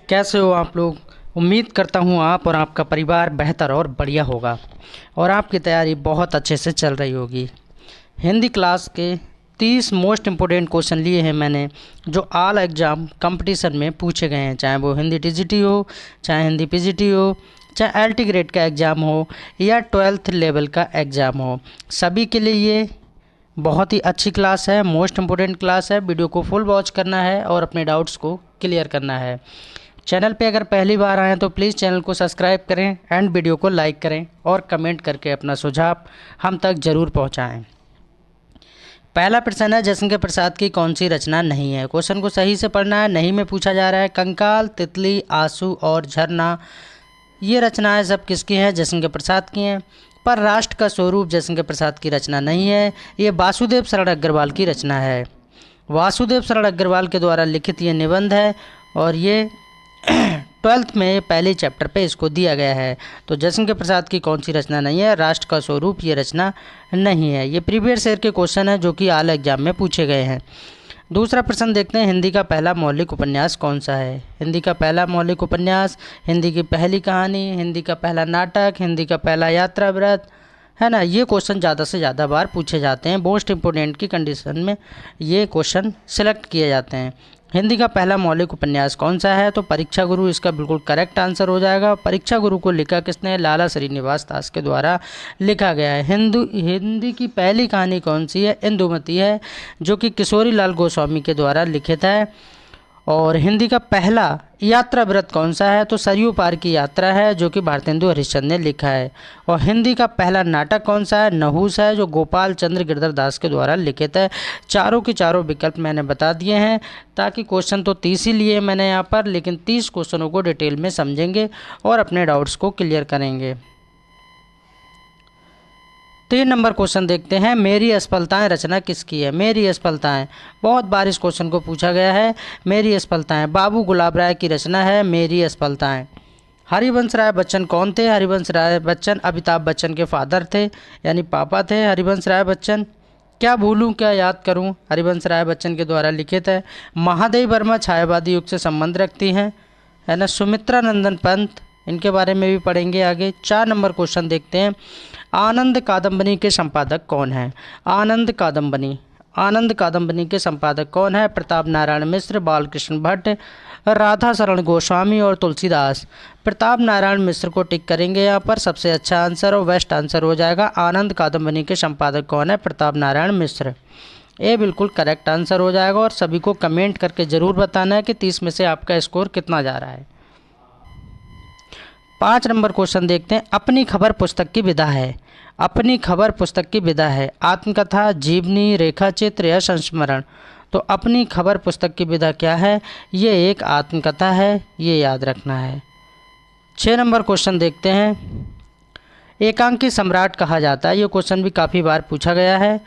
कैसे हो आप लोग। उम्मीद करता हूँ आप और आपका परिवार बेहतर और बढ़िया होगा और आपकी तैयारी बहुत अच्छे से चल रही होगी। हिंदी क्लास के 30 मोस्ट इम्पोर्टेंट क्वेश्चन लिए हैं मैंने, जो ऑल एग्ज़ाम कंपटीशन में पूछे गए हैं, चाहे वो हिंदी टीजीटी हो, चाहे हिंदी पीजीटी हो, चाहे एलटी ग्रेड का एग्ज़ाम हो या 12th लेवल का एग्ज़ाम हो। सभी के लिए ये बहुत ही अच्छी क्लास है, मोस्ट इम्पोर्टेंट क्लास है। वीडियो को फुल वॉच करना है और अपने डाउट्स को क्लियर करना है। चैनल पे अगर पहली बार आएँ तो प्लीज़ चैनल को सब्सक्राइब करें एंड वीडियो को लाइक करें और कमेंट करके अपना सुझाव हम तक ज़रूर पहुंचाएं। पहला प्रश्न है, जयशंकर प्रसाद की कौन सी रचना नहीं है। क्वेश्चन को सही से पढ़ना है। नहीं में पूछा जा रहा है कंकाल, तितली, आंसू और झरना, ये रचनाएं सब किसकी हैं? जयशंकर प्रसाद की हैं। पर राष्ट्र का स्वरूप जयशंकर प्रसाद की रचना नहीं है, ये वासुदेव शरण अग्रवाल की रचना है। वासुदेव शरण अग्रवाल के द्वारा लिखित ये निबंध है और ये 12th में पहले चैप्टर पे इसको दिया गया है। तो जयशंकर प्रसाद की कौन सी रचना नहीं है? राष्ट्र का स्वरूप ये रचना नहीं है। ये प्रीवियस ईयर के क्वेश्चन है जो कि ऑल एग्जाम में पूछे गए हैं। दूसरा प्रश्न देखते हैं, हिंदी का पहला मौलिक उपन्यास कौन सा है? हिंदी का पहला मौलिक उपन्यास, हिंदी की पहली कहानी, हिंदी का पहला नाटक, हिंदी का पहला यात्रा व्रत, है ना। ये क्वेश्चन ज़्यादा से ज़्यादा बार पूछे जाते हैं। मोस्ट इम्पोर्टेंट की कंडीशन में ये क्वेश्चन सिलेक्ट किए जाते हैं। हिंदी का पहला मौलिक उपन्यास कौन सा है? तो परीक्षा गुरु इसका बिल्कुल करेक्ट आंसर हो जाएगा। परीक्षा गुरु को लिखा किसने? लाला श्रीनिवास दास के द्वारा लिखा गया है। हिंदी की पहली कहानी कौन सी है? इंदुमती है, जो कि किशोरी लाल गोस्वामी के द्वारा लिखित है। और हिंदी का पहला यात्रा व्रत कौन सा है? तो सरयू पार की यात्रा है, जो कि भारतेंदु हरिश्चंद्र ने लिखा है। और हिंदी का पहला नाटक कौन सा है? नहुस है, जो गोपाल चंद्र गिरधर दास के द्वारा लिखित है। चारों के चारों विकल्प मैंने बता दिए हैं, ताकि क्वेश्चन तो 30 ही लिए मैंने यहाँ पर, लेकिन 30 क्वेश्चनों को डिटेल में समझेंगे और अपने डाउट्स को क्लियर करेंगे। 3 नंबर क्वेश्चन देखते हैं, मेरी असफलताएं रचना किसकी है? मेरी असफलताएं बहुत बार इस क्वेश्चन को पूछा गया है। मेरी असफलताएं बाबू गुलाब राय की रचना है। मेरी असफलताएं। हरिवंश राय बच्चन कौन थे? हरिवंश राय बच्चन अमिताभ बच्चन के फादर थे, यानी पापा थे हरिवंश राय बच्चन। क्या भूलूं क्या याद करूं, हरिवंश राय बच्चन के द्वारा लिखित है। महादेवी वर्मा छायावादी युग से संबंध रखती हैं, है ना। सुमित्रा नंदन पंत, इनके बारे में भी पढ़ेंगे आगे। 4 नंबर क्वेश्चन देखते हैं, आनंद कादम्बनी के संपादक कौन है? आनंद कादम्बनी के संपादक कौन है? प्रताप नारायण मिश्र, बालकृष्ण भट्ट, राधा शरण गोस्वामी और तुलसीदास। प्रताप नारायण मिश्र को टिक करेंगे यहाँ पर, सबसे अच्छा आंसर और बेस्ट आंसर हो जाएगा। आनंद कादम्बनी के संपादक कौन है? प्रताप नारायण मिश्र। ये बिल्कुल करेक्ट आंसर हो जाएगा। और सभी को कमेंट करके ज़रूर बताना है कि 30 में से आपका स्कोर कितना जा रहा है। 5 नंबर क्वेश्चन देखते हैं, अपनी खबर पुस्तक की विधा है। अपनी खबर पुस्तक की विधा है आत्मकथा, जीवनी, रेखाचित्र या संस्मरण। तो अपनी खबर पुस्तक की विधा क्या है? ये एक आत्मकथा है, ये याद रखना है। 6 नंबर क्वेश्चन देखते हैं, एकांकी सम्राट कहा जाता है। ये क्वेश्चन भी काफ़ी बार पूछा गया है,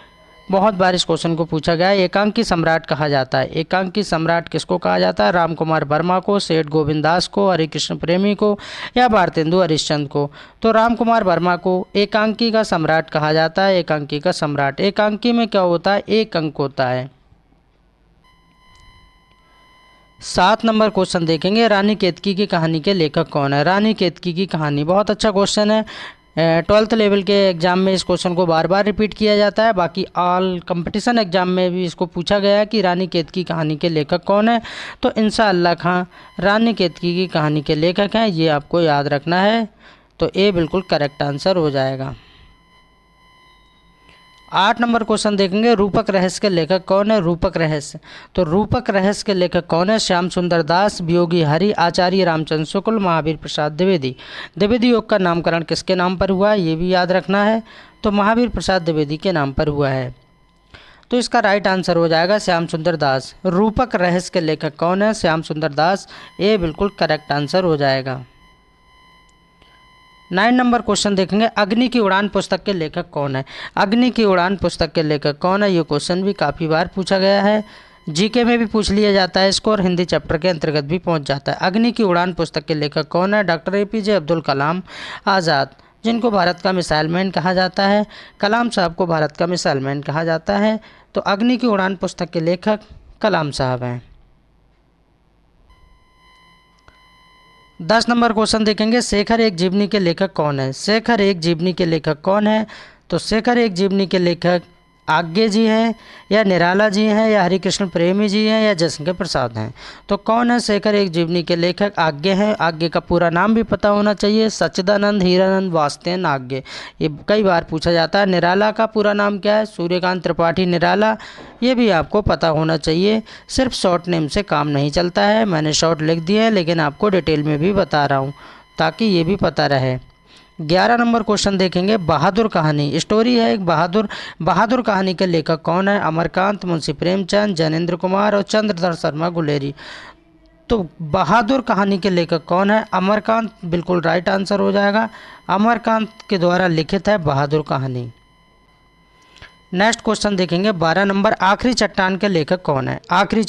बहुत बार इस क्वेश्चन को पूछा गया है। एकांकी सम्राट कहा जाता है। एकांकी सम्राट किसको कहा जाता है? राम कुमार वर्मा को, सेठ गोविंद दास को, हरिकृष्ण प्रेमी को या भारतेंदु हरिश्चंद्र को? तो राम कुमार वर्मा को एकांकी का सम्राट कहा जाता है। एकांकी का सम्राट। एकांकी में क्या होता है? एक अंक होता है। 7 नंबर क्वेश्चन देखेंगे, रानी केतकी की कहानी के लेखक कौन है? रानी केतकी की कहानी बहुत अच्छा क्वेश्चन है। 12th लेवल के एग्ज़ाम में इस क्वेश्चन को बार बार रिपीट किया जाता है। बाकी ऑल कंपटीशन एग्ज़ाम में भी इसको पूछा गया है कि रानी केतकी कहानी के लेखक कौन है। तो इंशाअल्लाह खां रानी केतकी की कहानी के लेखक हैं, ये आपको याद रखना है। तो ये बिल्कुल करेक्ट आंसर हो जाएगा। 8 नंबर क्वेश्चन देखेंगे, रूपक रहस्य के लेखक कौन है? रूपक रहस्य। तो रूपक रहस्य के लेखक कौन है? श्याम सुंदर दास, वियोगी हरि, आचार्य रामचंद्र शुक्ल, महावीर प्रसाद द्विवेदी। द्विवेदी योग का नामकरण किसके नाम पर हुआ है? ये भी याद रखना है। तो महावीर प्रसाद द्विवेदी के नाम पर हुआ है। तो इसका राइट आंसर हो जाएगा श्याम सुंदर दास। रूपक रहस्य के लेखक कौन है? श्याम सुंदर दास। ये बिल्कुल करेक्ट आंसर हो जाएगा। 9 नंबर क्वेश्चन देखेंगे, अग्नि की उड़ान पुस्तक के लेखक कौन है? अग्नि की उड़ान पुस्तक के लेखक कौन है? ये क्वेश्चन भी काफ़ी बार पूछा गया है, जीके में भी पूछ लिया जाता है इसको और हिंदी चैप्टर के अंतर्गत भी पहुंच जाता है। अग्नि की उड़ान पुस्तक के लेखक कौन है? डॉक्टर एपीजे अब्दुल कलाम आज़ाद, जिनको भारत का मिसाइल मैन कहा जाता है। कलाम साहब को भारत का मिसाइल मैन कहा जाता है। तो अग्नि की उड़ान पुस्तक के लेखक कलाम साहब हैं। 10 नंबर क्वेश्चन देखेंगे, शेखर एक जीवनी के लेखक कौन है? शेखर एक जीवनी के लेखक कौन है? तो शेखर एक जीवनी के लेखक आज्ञे जी हैं, या निराला जी हैं, या हरिकृष्ण प्रेमी जी हैं, या जयशंकर प्रसाद हैं। तो कौन है शेखर एक जीवनी के लेखक? आज्ञे हैं। आज्ञे का पूरा नाम भी पता होना चाहिए, सच्चिदानंद हीरानंद वासुदेव आज्ञे। ये कई बार पूछा जाता है। निराला का पूरा नाम क्या है? सूर्यकांत त्रिपाठी निराला। ये भी आपको पता होना चाहिए। सिर्फ शॉर्ट नेम से काम नहीं चलता है, मैंने शॉर्ट लिख दिए हैं, लेकिन आपको डिटेल में भी बता रहा हूँ ताकि ये भी पता रहे। 11 नंबर क्वेश्चन देखेंगे, बहादुर कहानी स्टोरी है एक बहादुर कहानी के लेखक कौन है? अमरकांत, मुंशी प्रेमचंद, जैनेन्द्र कुमार और चंद्रधर शर्मा गुलेरी। तो बहादुर कहानी के लेखक कौन है? अमरकांत बिल्कुल राइट आंसर हो जाएगा। अमरकांत के द्वारा लिखित है बहादुर कहानी। नेक्स्ट क्वेश्चन देखेंगे, 12 नंबर, आखिरी चट्टान के लेखक कौन है? आखिरी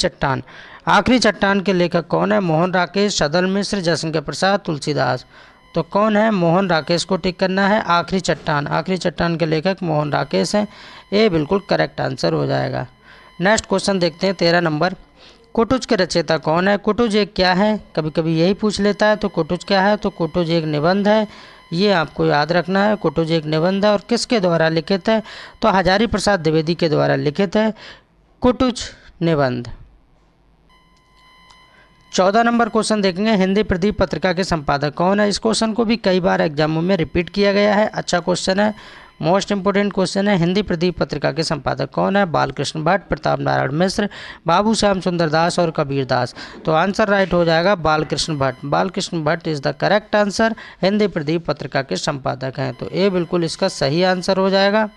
चट्टान के लेखक कौन है? मोहन राकेश, सदल मिश्र, जयशंकर प्रसाद, तुलसीदास। तो कौन है? मोहन राकेश को टिक करना है। आखिरी चट्टान के लेखक मोहन राकेश हैं। ये बिल्कुल करेक्ट आंसर हो जाएगा। नेक्स्ट क्वेश्चन देखते हैं, 13 नंबर, कुटुज के रचयिता कौन है? कुटुज एक क्या है? कभी कभी यही पूछ लेता है। तो कुटुज क्या है? तो कुटुज एक निबंध है, ये आपको याद रखना है। कुटुज एक निबंध है और किसके द्वारा लिखित है? तो हजारी प्रसाद द्विवेदी के द्वारा लिखित है कुटुज निबंध। 14 नंबर क्वेश्चन देखेंगे, हिंदी प्रदीप पत्रिका के संपादक कौन है? इस क्वेश्चन को भी कई बार एग्जामों में रिपीट किया गया है। अच्छा क्वेश्चन है, मोस्ट इंपोर्टेंट क्वेश्चन है। हिंदी प्रदीप पत्रिका के संपादक कौन है? बालकृष्ण भट्ट, प्रताप नारायण मिश्र, बाबू श्याम सुंदर दास और कबीर दास। तो आंसर राइट हो जाएगा Balkrishna Bhatt. Balkrishna Bhatt is the correct answer. Hindi Pradeep पत्रिका के संपादक हैं, तो ये बिल्कुल इसका सही आंसर हो जाएगा।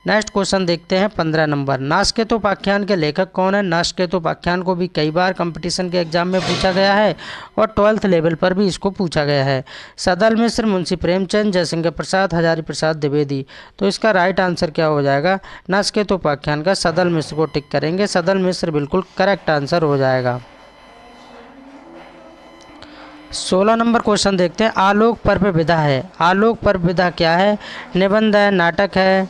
नेक्स्ट क्वेश्चन देखते हैं, 15 नंबर, नासकेतु उपाख्यान के लेखक कौन है? नासकेतु उपाख्यान को भी कई बार कंपटीशन के एग्जाम में पूछा गया है और 12th लेवल पर भी इसको पूछा गया है। सदल मिश्र, मुंशी प्रेमचंद, जयशंकर प्रसाद, हजारी प्रसाद द्विवेदी। तो इसका राइट आंसर क्या हो जाएगा? नासकेतु उपाख्यान का सदल मिश्र को टिक करेंगे। सदल मिश्र बिल्कुल करेक्ट आंसर हो जाएगा। 16 नंबर क्वेश्चन देखते हैं, आलोक पर्व विधा है। आलोक पर्व विधा क्या है? निबंध है, नाटक है?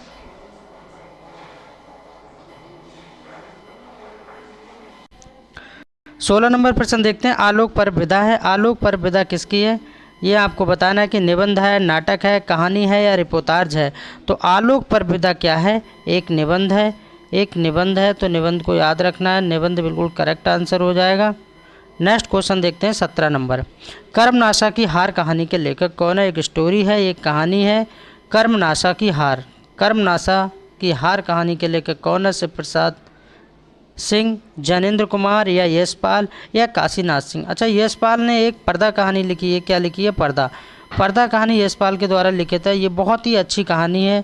16 नंबर प्रश्न देखते हैं, आलोक पर्व विधा है। आलोक पर्व विधा किसकी है? ये आपको बताना है कि निबंध है, नाटक है, कहानी है या रिपोर्टाज है। तो आलोक पर्व विधा क्या है? एक निबंध है। तो निबंध को याद रखना है। निबंध बिल्कुल करेक्ट आंसर हो जाएगा। नेक्स्ट क्वेश्चन देखते हैं, 17 नंबर, कर्मनाशा की हार कहानी के लेखक कौन है? एक स्टोरी है, एक कहानी है। कर्मनाशा की हार कहानी के लेखक कौन है? शिव प्रसाद सिंह, जैनेन्द्र कुमार या यशपाल या काशीनाथ सिंह। अच्छा, यशपाल ने एक पर्दा कहानी लिखी है। क्या लिखी है? पर्दा कहानी यशपाल के द्वारा लिखित है। ये बहुत ही अच्छी कहानी है,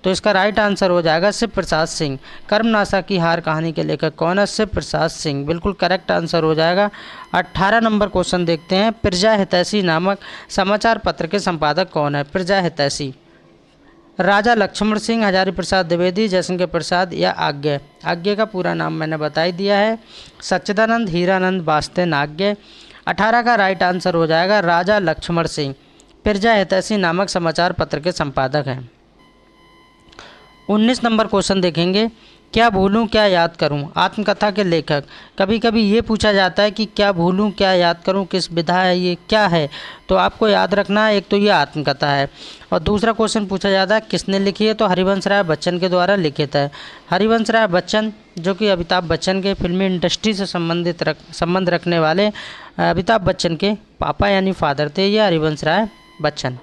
तो इसका राइट आंसर हो जाएगा शिव प्रसाद सिंह। कर्मनाशा की हार कहानी के लेखक कौन है? शिव प्रसाद सिंह, बिल्कुल करेक्ट आंसर हो जाएगा। 18 नंबर क्वेश्चन देखते हैं, प्रजा हितैषी नामक समाचार पत्र के संपादक कौन है? प्रजा हितैषी, राजा लक्ष्मण सिंह, हजारी प्रसाद द्विवेदी, जयशंकर प्रसाद या आज्ञे। आज्ञे का पूरा नाम मैंने बता ही दिया है, सच्चिदानंद हीरानंद वासुदेव आज्ञे। 18 का राइट आंसर हो जाएगा राजा लक्ष्मण सिंह। प्रजा हितैषी नामक समाचार पत्र के संपादक हैं। 19 नंबर क्वेश्चन देखेंगे, क्या भूलूं क्या याद करूं? आत्मकथा के लेखक। कभी कभी ये पूछा जाता है कि क्या भूलूं क्या याद करूं, किस विधा है, ये क्या है? तो आपको याद रखना है, एक तो ये आत्मकथा है और दूसरा क्वेश्चन पूछा जाता है किसने लिखी है? तो हरिवंश राय बच्चन के द्वारा लिखित है। हरिवंश राय बच्चन जो कि अमिताभ बच्चन के फिल्मी इंडस्ट्री से संबंध रखने वाले अमिताभ बच्चन के पापा यानी फादर थे, ये हरिवंश राय बच्चन।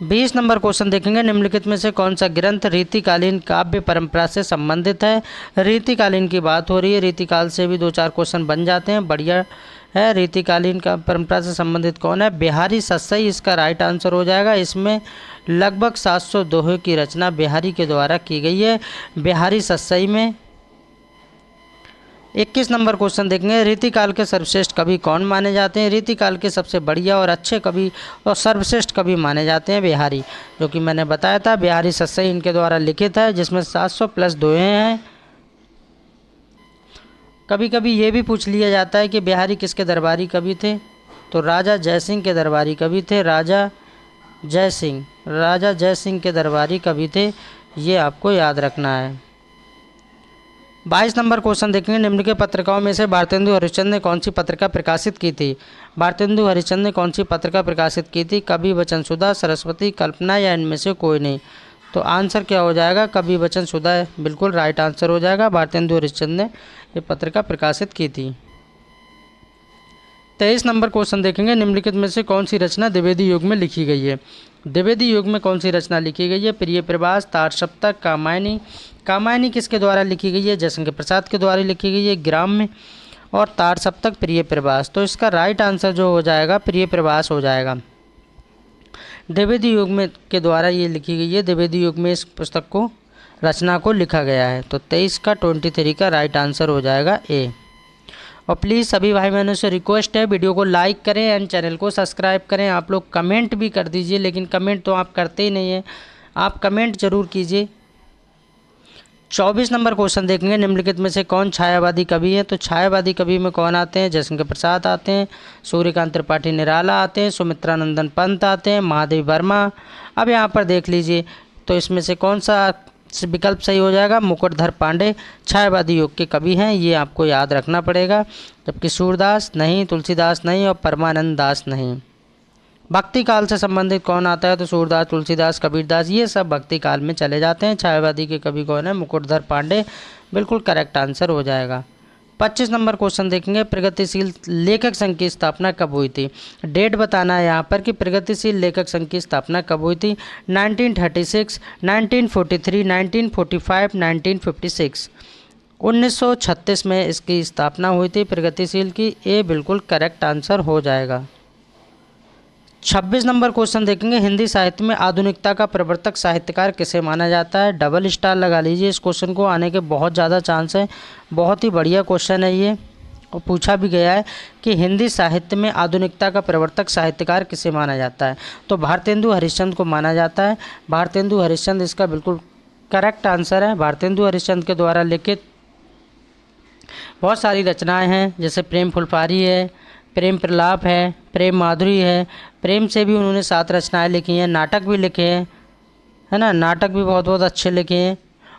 20 नंबर क्वेश्चन देखेंगे, निम्नलिखित में से कौन सा ग्रंथ रीतिकालीन काव्य परंपरा से संबंधित है? रीतिकालीन की बात हो रही है, रीतिकाल से भी 2-4 क्वेश्चन बन जाते हैं, बढ़िया है। रीतिकालीन का परंपरा से संबंधित कौन है? बिहारी सतसई इसका राइट आंसर हो जाएगा। इसमें लगभग 700 दोहे की रचना बिहारी के द्वारा की गई है। बिहारी सतसई में 21 नंबर क्वेश्चन देखेंगे, रीतिकाल के सर्वश्रेष्ठ कवि कौन माने जाते हैं? रीतिकाल के सबसे बढ़िया और अच्छे कवि और सर्वश्रेष्ठ कवि माने जाते हैं बिहारी, जो कि मैंने बताया था बिहारी सतसई इनके द्वारा लिखित है, जिसमें 700 प्लस दोहे हैं। कभी कभी ये भी पूछ लिया जाता है कि बिहारी किसके दरबारी कवि थे? तो राजा जयसिंह के दरबारी कवि थे। राजा जयसिंह के दरबारी कवि थे, ये आपको याद रखना है। 22 नंबर क्वेश्चन देखेंगे, निम्न के पत्रिकाओं में से भारतेंदु हरिश्चंद्र ने कौन सी पत्रिका प्रकाशित की थी। भारतेंदु हरिश्चंद्र ने कौन सी पत्रिका प्रकाशित की थी। कवि वचन सुधा, सरस्वती, कल्पना या इनमें से कोई नहीं। तो आंसर क्या हो जाएगा, कवि वचन सुधा बिल्कुल राइट आंसर हो जाएगा। भारतेंदु हरिश्चंद्र ने ये पत्रिका प्रकाशित की थी। 23 नंबर क्वेश्चन देखेंगे, निम्नलिखित में से कौन सी रचना द्विवेदी युग में लिखी गई है। द्विवेदी युग में कौन सी रचना लिखी गई है। प्रिय प्रवास, तार सप्तक, कामायनी। कामायनी किसके द्वारा लिखी गई है, जयशंकर प्रसाद के द्वारा लिखी गई है, ग्राम्य। और तार सप्तक प्रिय प्रवास। तो इसका राइट आंसर जो हो जाएगा प्रिय प्रवास हो जाएगा। द्विवेदी युग में के द्वारा ये लिखी गई है। द्विवेदी युग में इस पुस्तक को रचना को लिखा गया है। तो 23 का 23 का राइट आंसर हो जाएगा ए। और प्लीज़ सभी भाई बहनों से रिक्वेस्ट है, वीडियो को लाइक करें एंड चैनल को सब्सक्राइब करें। आप लोग कमेंट भी कर दीजिए, लेकिन कमेंट तो आप करते ही नहीं हैं। आप कमेंट जरूर कीजिए। 24 नंबर क्वेश्चन देखेंगे, निम्नलिखित में से कौन छायावादी कवि है। तो छायावादी कवि में कौन आते हैं, जयशंकर प्रसाद आते हैं, सूर्यकांत त्रिपाठी निराला आते हैं, सुमित्रा नंदन पंत आते हैं, महादेव वर्मा। अब यहाँ पर देख लीजिए, तो इसमें से कौन सा विकल्प सही हो जाएगा। मुकुटधर पांडे छायावादी युग के कवि हैं, ये आपको याद रखना पड़ेगा। जबकि सूरदास नहीं, तुलसीदास नहीं और परमानंद दास नहीं। भक्ति काल से संबंधित कौन आता है, तो सूरदास, तुलसीदास, कबीरदास, ये सब भक्ति काल में चले जाते हैं। छायावादी के कवि कौन है, मुकुटधर पांडे बिल्कुल करेक्ट आंसर हो जाएगा। 25 नंबर क्वेश्चन देखेंगे, प्रगतिशील लेखक संघ की स्थापना कब हुई थी। डेट बताना है यहाँ पर कि प्रगतिशील लेखक संघ की स्थापना कब हुई थी। 1936, 1943, 1945, 1956। 1936 में इसकी स्थापना हुई थी प्रगतिशील की। ये बिल्कुल करेक्ट आंसर हो जाएगा। 26 नंबर क्वेश्चन देखेंगे, हिंदी साहित्य में आधुनिकता का प्रवर्तक साहित्यकार किसे माना जाता है। डबल स्टार लगा लीजिए, इस क्वेश्चन को आने के बहुत ज़्यादा चांस है। बहुत ही बढ़िया क्वेश्चन है ये, और पूछा भी गया है कि हिंदी साहित्य में आधुनिकता का प्रवर्तक साहित्यकार किसे माना जाता है। तो भारतेंदु हरिश्चंद्र को माना जाता है। भारतेंदु हरिश्चंद्र इसका बिल्कुल करेक्ट आंसर है। भारतेंदु हरिश्चंद्र के द्वारा लिखित बहुत सारी रचनाएँ हैं, जैसे प्रेम फुलपारी है, प्रेम प्रलाप है, प्रेम माधुरी है। प्रेम से भी उन्होंने 7 रचनाएं लिखी हैं। नाटक भी लिखे हैं, है ना, नाटक भी बहुत बहुत अच्छे लिखे हैं।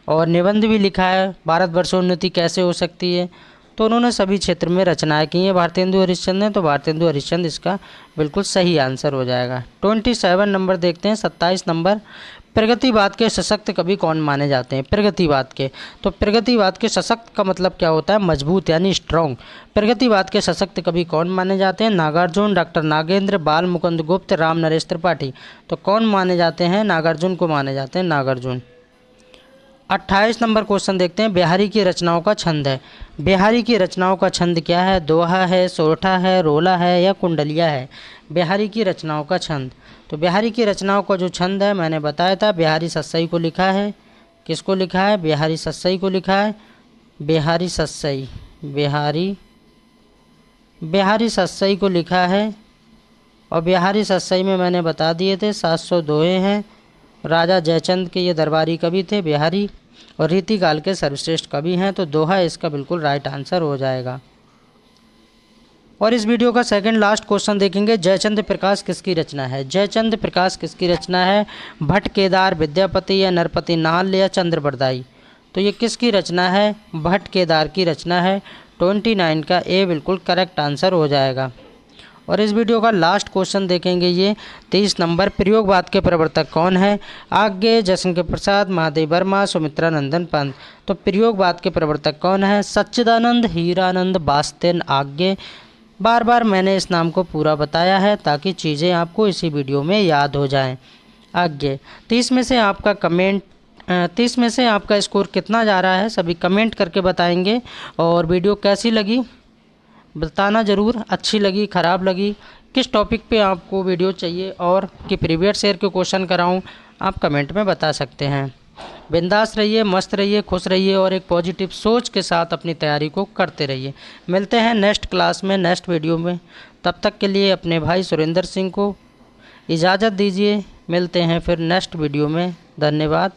और निबंध भी लिखा है, भारतवर्षोन्नति कैसे हो सकती है। तो उन्होंने सभी क्षेत्र में रचनाएं की हैं भारतेंदु हरिश्चंद्र ने। तो भारतेंदु हरिश्चंद्र इसका बिल्कुल सही आंसर हो जाएगा। 27 नंबर देखते हैं। 27 नंबर, प्रगतिवाद के सशक्त कवि कौन माने जाते हैं। प्रगतिवाद के, तो प्रगतिवाद के सशक्त का मतलब क्या होता है, मजबूत यानी स्ट्रॉन्ग। प्रगतिवाद के सशक्त कवि कौन माने जाते हैं। नागार्जुन, डॉक्टर नागेंद्र, बाल मुकुंद गुप्त, राम नरेश त्रिपाठी। तो कौन माने जाते हैं, नागार्जुन को माने जाते हैं, नागार्जुन। 28 नंबर क्वेश्चन देखते हैं, बिहारी की रचनाओं का छंद है। बिहारी की रचनाओं का छंद क्या है। दोहा है, सोरठा है, रोला है या कुंडलिया है। बिहारी की रचनाओं का छंद, तो बिहारी की रचनाओं का जो छंद है मैंने बताया था, बिहारी सस्सई को लिखा है। किसको लिखा है, बिहारी सस्सई को लिखा है। बिहारी सस्सई, बिहारी सस्सई को लिखा है। और बिहारी सस्सई में मैंने बता दिए थे 700 दोहे हैं। राजा जयचंद के ये दरबारी कवि थे बिहारी, और रीतिकाल के सर्वश्रेष्ठ कवि हैं। तो दोहा इसका बिल्कुल राइट आंसर हो जाएगा। और इस वीडियो का सेकंड लास्ट क्वेश्चन देखेंगे, जयचंद्र प्रकाश किसकी रचना है। जयचंद्र प्रकाश किसकी रचना है। भट्ट केदार, विद्यापति या नरपति नाल या चंद्र बरदाई। तो ये किसकी रचना है, भट्ट केदार की रचना है। 29 का ए बिल्कुल करेक्ट आंसर हो जाएगा। और इस वीडियो का लास्ट क्वेश्चन देखेंगे, ये 30 नंबर, प्रयोगवाद के प्रवर्तक कौन है। आगे जयशंकर प्रसाद, महादेव वर्मा, सुमित्रा नंदन पंत। तो प्रयोगवाद के प्रवर्तक कौन है, सच्चिदानंद हीरानंद बास्तेन आगे। बार बार मैंने इस नाम को पूरा बताया है ताकि चीज़ें आपको इसी वीडियो में याद हो जाएं। आगे 30 में से आपका स्कोर कितना जा रहा है, सभी कमेंट करके बताएंगे। और वीडियो कैसी लगी बताना ज़रूर, अच्छी लगी, ख़राब लगी, किस टॉपिक पे आपको वीडियो चाहिए और कि प्रीवियस ईयर के क्वेश्चन कराऊं, आप कमेंट में बता सकते हैं। बिंदास रहिए, मस्त रहिए, खुश रहिए और एक पॉजिटिव सोच के साथ अपनी तैयारी को करते रहिए। मिलते हैं नेक्स्ट क्लास में, नेक्स्ट वीडियो में। तब तक के लिए अपने भाई सुरेंद्र सिंह को इजाज़त दीजिए। मिलते हैं फिर नेक्स्ट वीडियो में। धन्यवाद।